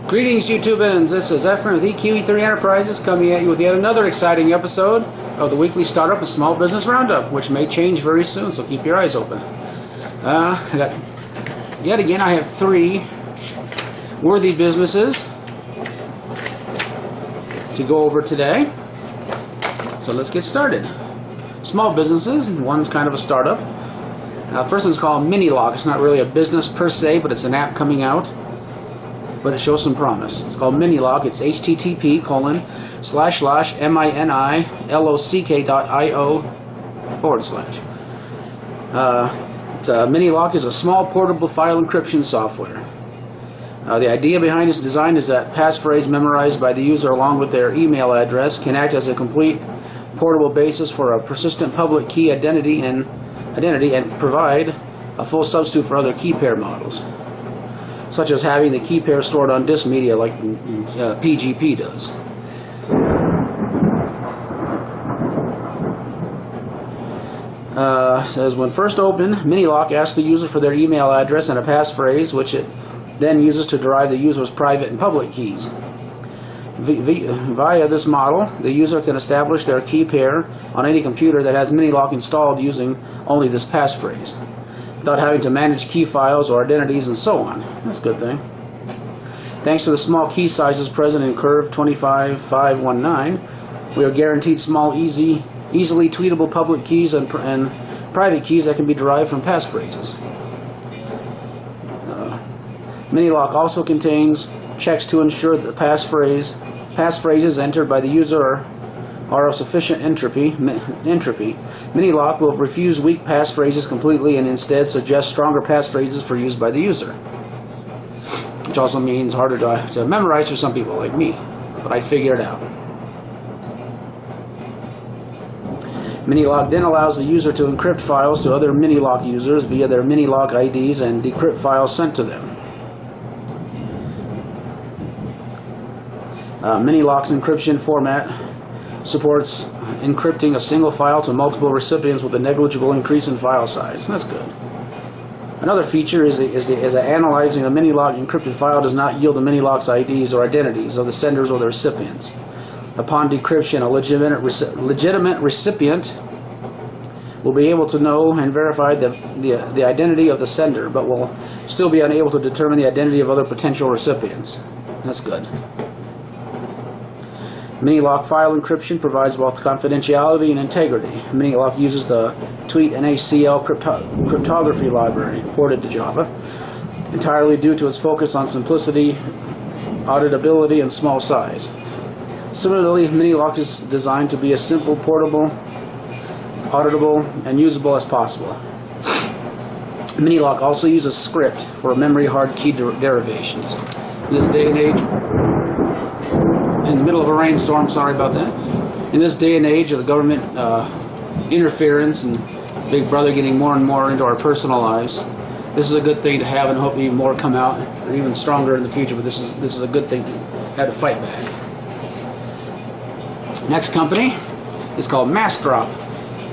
Greetings, YouTubers. This is Efren with EQE3 Enterprises coming at you with yet another exciting episode of the weekly startup and small business roundup, which may change very soon, so keep your eyes open. Yet again, I have three worthy businesses to go over today. So let's get started. Small businesses, one's kind of a startup. First one's called MiniLock. It's not really a business per se, but it's an app coming out. But it shows some promise. It's called MiniLock. It's http://minilock.io/. MiniLock is a small portable file encryption software. The idea behind its design is that passphrase memorized by the user along with their email address can act as a complete portable basis for a persistent public key identity and provide a full substitute for other key pair models, such as having the key pair stored on disk media like PGP does. Says when first opened, MiniLock asks the user for their email address and a passphrase, which it then uses to derive the user's private and public keys. Via this model, the user can establish their key pair on any computer that has MiniLock installed using only this passphrase, without having to manage key files or identities and so on. That's a good thing. Thanks to the small key sizes present in Curve 25519, we are guaranteed small, easily tweetable public keys and private keys that can be derived from passphrases. MiniLock also contains checks to ensure that the passphrases entered by the user are of sufficient entropy. MiniLock will refuse weak passphrases completely and instead suggest stronger passphrases for use by the user, which also means harder to memorize for some people like me, but I figured it out. MiniLock then allows the user to encrypt files to other MiniLock users via their MiniLock IDs and decrypt files sent to them. MiniLock's encryption format supports encrypting a single file to multiple recipients with a negligible increase in file size. That's good. Another feature is that analyzing a MiniLock encrypted file does not yield the MiniLock's IDs or identities of the senders or the recipients. Upon decryption, a legitimate recipient will be able to know and verify the identity of the sender, but will still be unable to determine the identity of other potential recipients. That's good. MiniLock file encryption provides both confidentiality and integrity. MiniLock uses the Tweet NaCl cryptography library ported to Java, entirely due to its focus on simplicity, auditability, and small size. Similarly, MiniLock is designed to be as simple, portable, auditable, and usable as possible. MiniLock also uses script for memory hard key derivations. In this day and age, in the middle of a rainstorm, sorry about that. In this day and age of the government interference and Big Brother getting more and more into our personal lives, this is a good thing to have, and hopefully more come out. They're even stronger in the future, but this is a good thing to have to fight back. Next company is called Massdrop.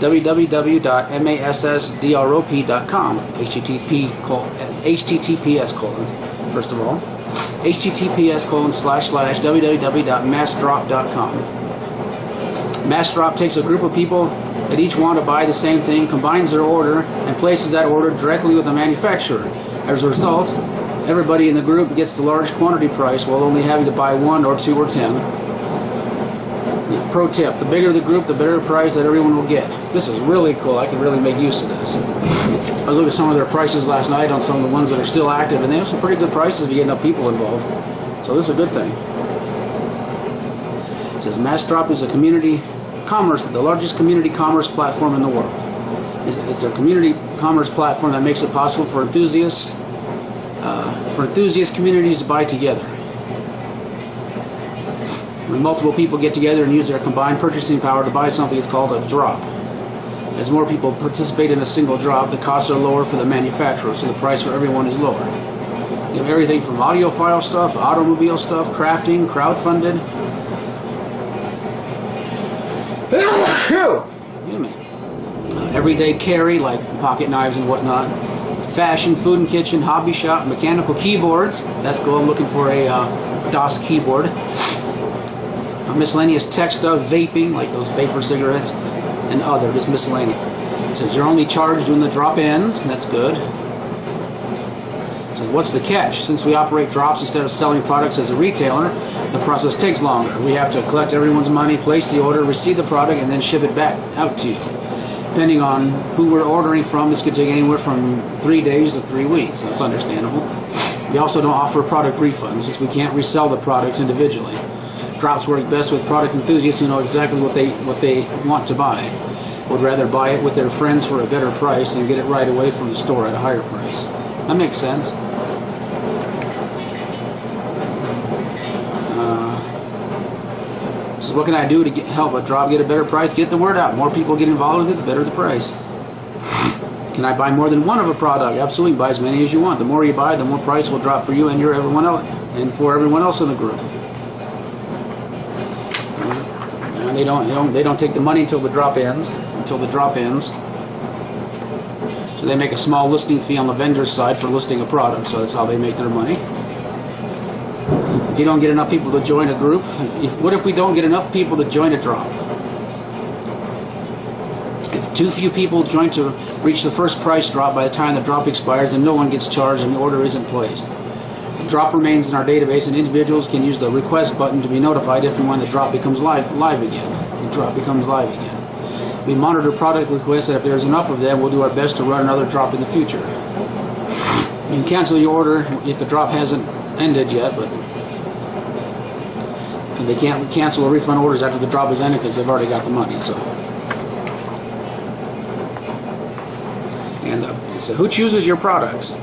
www.massdrop.com. HTTPS: first of all, https://www.massdrop.com. Massdrop takes a group of people that each want to buy the same thing, combines their order, and places that order directly with the manufacturer. As a result, everybody in the group gets the large quantity price while only having to buy 1 or 2 or 10. Pro tip: the bigger the group, the better price that everyone will get. This is really cool. I can really make use of this. I was looking at some of their prices last night on some of the ones that are still active, and they have some pretty good prices if you get enough people involved. So this is a good thing. It says Massdrop is a community commerce, the largest community commerce platform in the world. It's a community commerce platform that makes it possible for enthusiast communities to buy together. When multiple people get together and use their combined purchasing power to buy something, it's called a drop. As more people participate in a single drop, the costs are lower for the manufacturer, so the price for everyone is lower. You have everything from audiophile stuff, automobile stuff, crafting, crowdfunded. Excuse me. Everyday carry like pocket knives and whatnot. Fashion, food and kitchen, hobby shop, mechanical keyboards. That's cool. I'm looking for a DOS keyboard. Miscellaneous tech stuff, vaping, like those vapor cigarettes, and other, just miscellaneous. It says you're only charged when the drop ends, and that's good. So what's the catch? Since we operate drops instead of selling products as a retailer, the process takes longer. We have to collect everyone's money, place the order, receive the product, and then ship it back out to you. Depending on who we're ordering from, this could take anywhere from 3 days to 3 weeks. That's understandable. We also don't offer product refunds since we can't resell the products individually. Drops work best with product enthusiasts who know exactly what they want to buy. Would rather buy it with their friends for a better price and get it right away from the store at a higher price. That makes sense. So what can I do to help a drop get a better price? Get the word out. More people get involved with it, the better the price. Can I buy more than one of a product? Absolutely, buy as many as you want. The more you buy, the more price will drop for you and everyone else, and for everyone else in the group. And they don't take the money until the drop ends. So they make a small listing fee on the vendor's side for listing a product. So that's how they make their money. If you don't get enough people to join a group, what if we don't get enough people to join a drop? If too few people join to reach the first price drop by the time the drop expires, then no one gets charged and the order isn't placed. The drop remains in our database, and individuals can use the request button to be notified if and when the drop becomes live again. We monitor product requests, and if there's enough of them, we'll do our best to run another drop in the future. You can cancel your order if the drop hasn't ended yet, but they can't cancel or refund orders after the drop is ended because they've already got the money. So who chooses your products?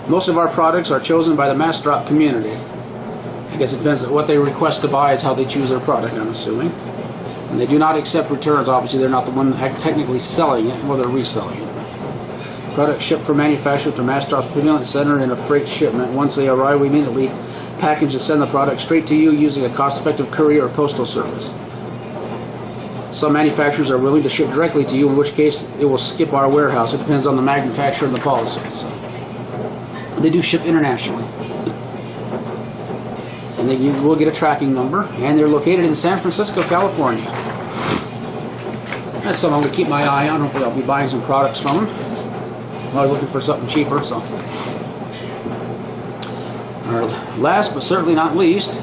Most of our products are chosen by the Massdrop community. I guess it depends on what they request to buy. It's how they choose their product, I'm assuming. And they do not accept returns. Obviously, they're not the one technically selling it, or they're reselling it. Products shipped from manufacturer to Massdrop's fulfillment center in a freight shipment. Once they arrive, we immediately package and send the product straight to you using a cost-effective courier or postal service. Some manufacturers are willing to ship directly to you, in which case it will skip our warehouse. It depends on the manufacturer and the policies. They do ship internationally. And you will get a tracking number, and they're located in San Francisco, California. That's something I'm going to keep my eye on. Hopefully I'll be buying some products from them. I'm always looking for something cheaper, so. Our last but certainly not least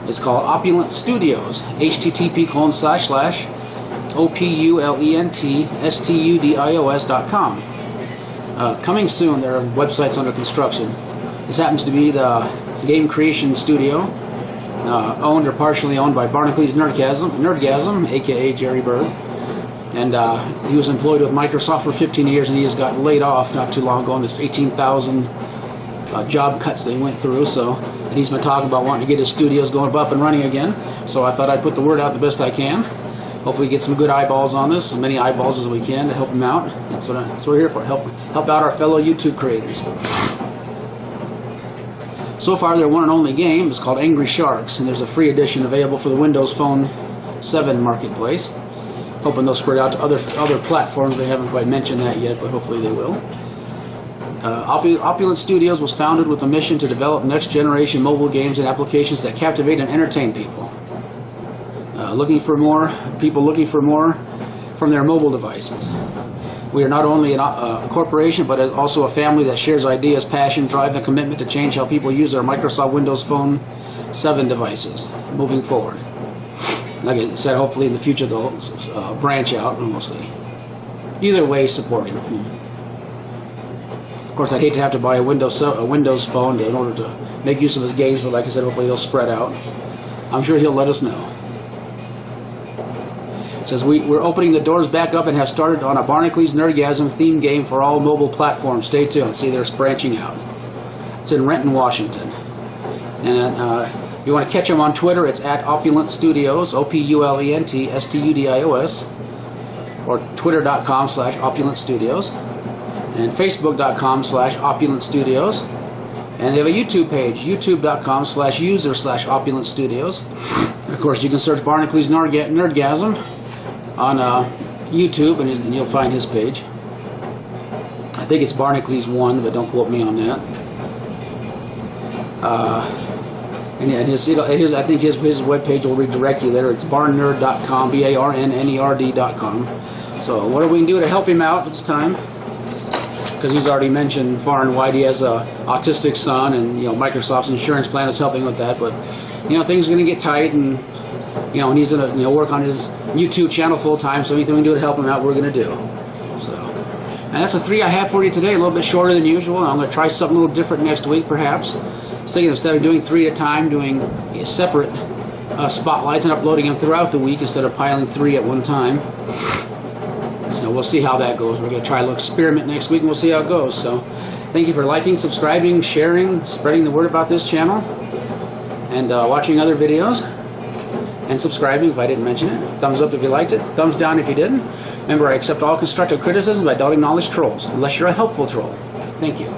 is called Opulent Studios. http://OPULENTSTUDIOS.com. Coming soon. Their website's under construction. This happens to be the game creation studio, owned or partially owned by Barnacules Nerdgasm, aka Jerry Berg. And he was employed with Microsoft for 15 years, and he has got laid off not too long ago on this 18,000 job cuts they went through. So, and he's been talking about wanting to get his studios going up and running again. So I thought I'd put the word out the best I can. Hopefully get some good eyeballs on this, as many eyeballs as we can to help him out. That's what we're here for, help out our fellow YouTube creators. So far, their one and only game is called Angry Sharks, and there's a free edition available for the Windows Phone 7 marketplace. Hoping they'll spread out to other platforms. They haven't quite mentioned that yet, but hopefully they will. Opulent Studios was founded with a mission to develop next-generation mobile games and applications that captivate and entertain people. Looking for more from their mobile devices. We are not only a corporation, but also a family that shares ideas, passion, drive, and commitment to change how people use their Microsoft Windows Phone 7 devices moving forward. Like I said, hopefully in the future they'll branch out, mostly. Either way, supporting. Of course, I'd hate to have to buy a Windows Phone in order to make use of his games, but like I said, hopefully they'll spread out. I'm sure he'll let us know. It says we're opening the doors back up and have started on a Barnacules Nerdgasm theme game for all mobile platforms. Stay tuned. See, they're branching out. It's in Renton, Washington. And if you want to catch them on Twitter, it's at Opulent Studios, OPULENTSTUDIOS, or twitter.com/Opulent Studios, and facebook.com/Opulent Studios. And they have a YouTube page, youtube.com/user/Opulent Studios. Of course, you can search Barnacules Nerdgasm on YouTube, and you'll find his page. I think it's Barnacles1, but don't quote me on that. And his, I think his webpage will redirect you there. It's barnnerd.com, BARNNERD.com. So whatever we can do to help him out this time, because he's already mentioned far and wide he has a autistic son, and Microsoft's insurance plan is helping with that. But things are going to get tight, and and he's going to work on his YouTube channel full time. So anything we can do to help him out, we're going to do. So, and that's the 3 I have for you today. A little bit shorter than usual. I'm going to try something a little different next week, perhaps. So instead of doing 3 at a time, doing separate spotlights and uploading them throughout the week instead of piling 3 at one time. So we'll see how that goes. We're going to try a little experiment next week, and we'll see how it goes. So thank you for liking, subscribing, sharing, spreading the word about this channel, and watching other videos, and subscribing if I didn't mention it. Thumbs up if you liked it. Thumbs down if you didn't. Remember, I accept all constructive criticism, but I don't acknowledge trolls, unless you're a helpful troll. Thank you.